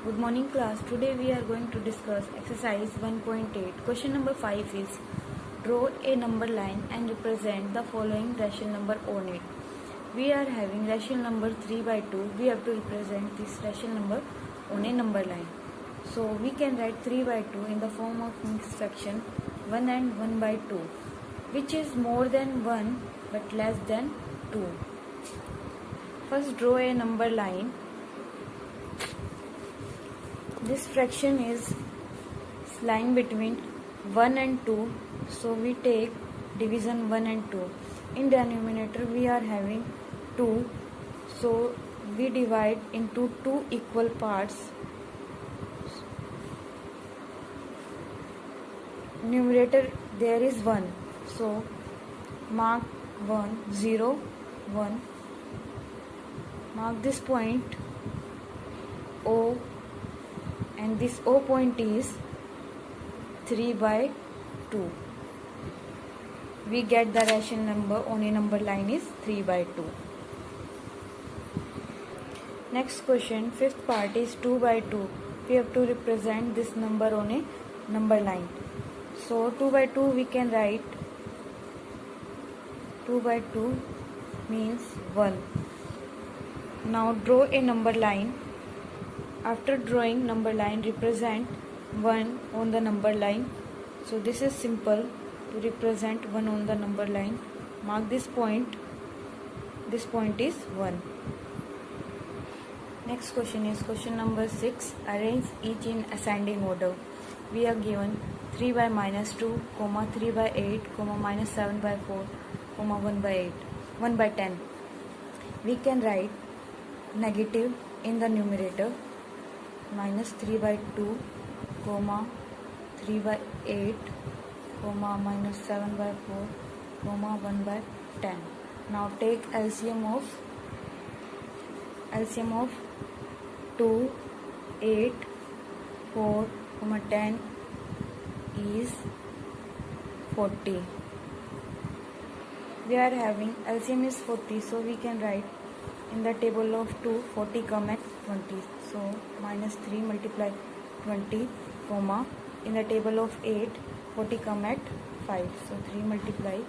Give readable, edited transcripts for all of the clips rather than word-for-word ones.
Good morning class. Today we are going to discuss exercise 1.8. Question number 5 is draw a number line and represent the following rational number on it. We are having rational number 3 by 2. We have to represent this rational number on a number line. So we can write 3 by 2 in the form of mixed fraction 1 and 1 by 2, which is more than 1 but less than 2. First draw a number line. This fraction is lying between 1 and 2, so we take division 1 and 2. In denominator we are having 2, so we divide into 2 equal parts. Numerator there is 1, so mark 1, 0, 1. Mark this point O, and this O point is 3 by 2. We get the rational number on a number line is 3 by 2. Next question, fifth part is 2 by 2. We have to represent this number on a number line. So 2 by 2 we can write 2 by 2 means 1. Now draw a number line. After drawing number line, represent 1 on the number line. So this is simple to represent 1 on the number line. Mark this point. This point is 1. Next question is question number 6. Arrange each in ascending order. We are given 3 by minus 2, 3 by 8, minus 7 by 4, 1 by 8, 1 by 10. We can write negative in the numerator, minus 3 by 2, 3 by 8, minus 7 by 4, 1 by 10. Now take LCM of 2, 8, 4, 10 is 40. We are having LCM is 40, so we can write in the table of 2, 40 come at 20. So minus 3 multiply 20, in the table of 8, 40 come at 5. So 3 multiply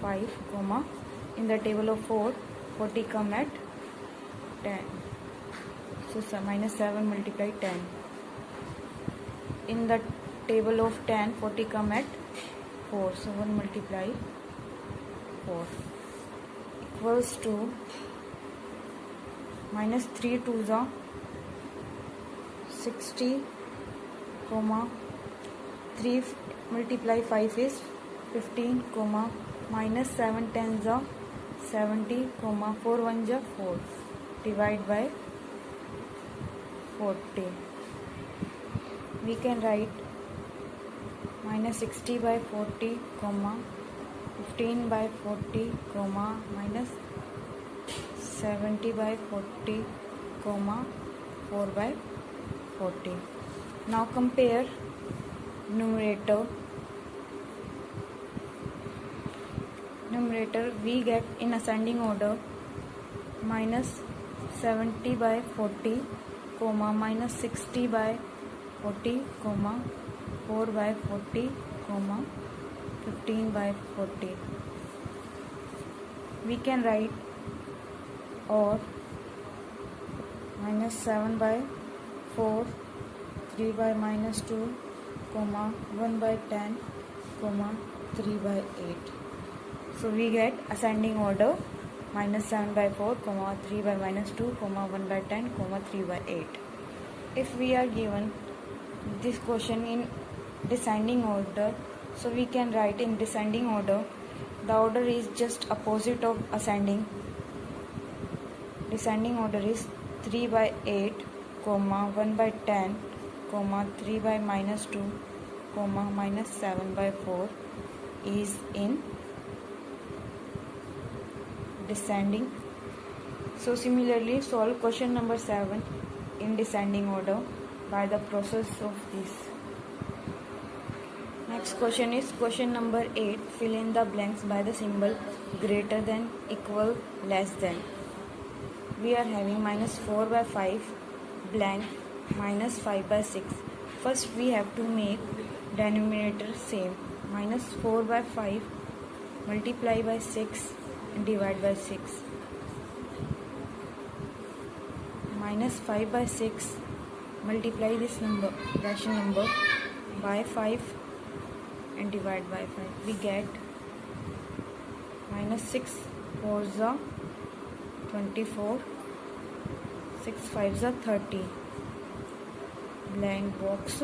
5, in the table of 4, 40 come at 10. So minus 7 multiply 10. In the table of 10, 40 come at 4. So 1 multiply 4 equals to minus 3 to the 60, 3 multiply 5 is 15, minus 7 tens are 70, 4 ones are 4. Divide by 40. We can write minus 60 by 40, 15 by 40, minus 70 by 40, 4 by 40. Now compare numerator. Numerator we get in ascending order minus 70 by 40, minus 60 by 40, 4 by 40, 15 by 40. We can write or minus 7 by 4, 3 by minus 2, 1 by 10, 3 by 8. So we get ascending order minus 7 by 4, 3 by minus 2, 1 by 10, 3 by 8. If we are given this question in descending order, so we can write in descending order. The order is just opposite of ascending. Descending order is 3 by 8, 1 by 10, 3 by minus 2, minus 7 by 4 is in descending. So similarly solve question number 7 in descending order by the process of this. Next question is question number 8. Fill in the blanks by the symbol greater than, equal, less than. We are having minus 4 by 5 blank minus 5 by 6. First we have to make denominator same. Minus 4 by 5 multiply by 6 and divide by 6. Minus 5 by 6 multiply this number, rational number, by 5 and divide by 5. We get minus 6 4s are 24, 6 5s are 30. Blank box.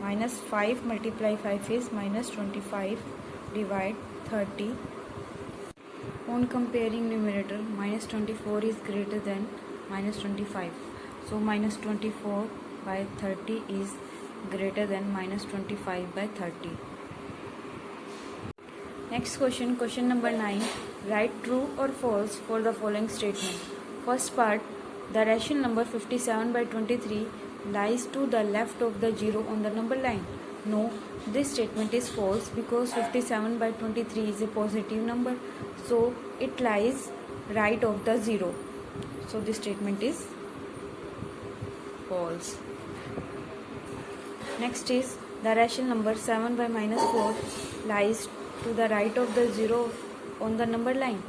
Minus 5 multiply 5 is minus 25, divide 30. On comparing numerator, minus 24 is greater than minus 25. So minus 24 by 30 is greater than minus 25 by 30. Next question, question number 9. Write true or false for the following statement. First part, the rational number 57 by 23 lies to the left of the 0 on the number line. No, this statement is false because 57 by 23 is a positive number, so it lies right of the 0. So this statement is false. Next is the rational number 7 by minus 4 lies to the right of the 0 on the number line.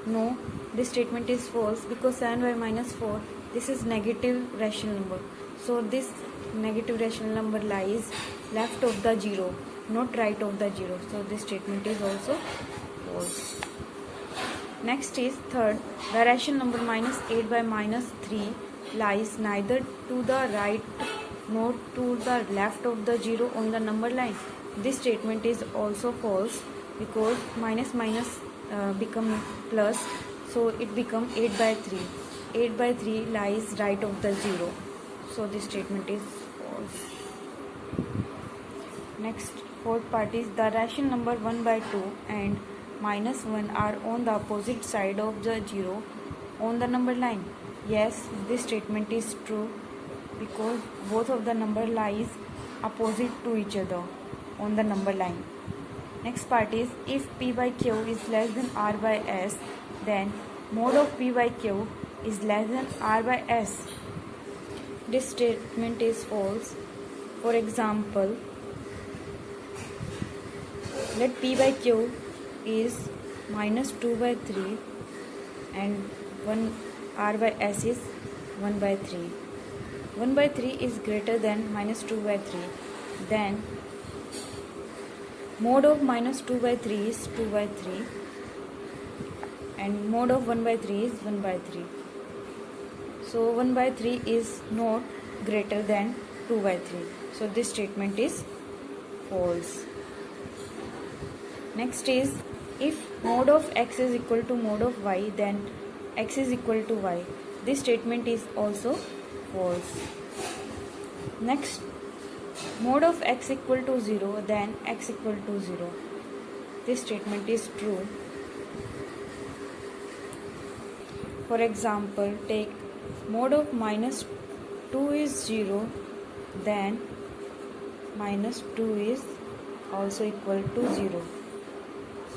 No, this statement is false because 7 by minus 4, this is negative rational number. So this negative rational number lies left of the 0, not right of the 0. So this statement is also false. Next is third, the rational number minus 8 by minus 3 lies neither to the right nor to the left of the 0 on the number line. This statement is also false because minus become plus, so it become 8 by 3. 8 by 3 lies right of the 0. So this statement is false. Next, fourth part is the rational number 1 by 2 and minus 1 are on the opposite side of the 0 on the number line. Yes, this statement is true because both of the number lies opposite to each other on the number line. Next part is if P by Q is less than R by S, then mod of P by Q is less than R by S. This statement is false. For example, let P by Q is minus 2 by 3 and 1 R by S is 1 by 3. 1 by 3 is greater than minus 2 by 3. Then mod of minus 2 by 3 is 2 by 3 and mod of 1 by 3 is 1 by 3. So 1 by 3 is not greater than 2 by 3. So this statement is false. Next is if mod of x is equal to mod of y, then x is equal to y. This statement is also false. Next, mod of x equal to 0, then x equal to 0. This statement is true. For example, take mod of minus 2 is 0, then minus 2 is also equal to 0.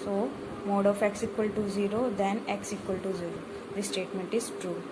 So mod of x equal to 0, then x equal to 0. This statement is true.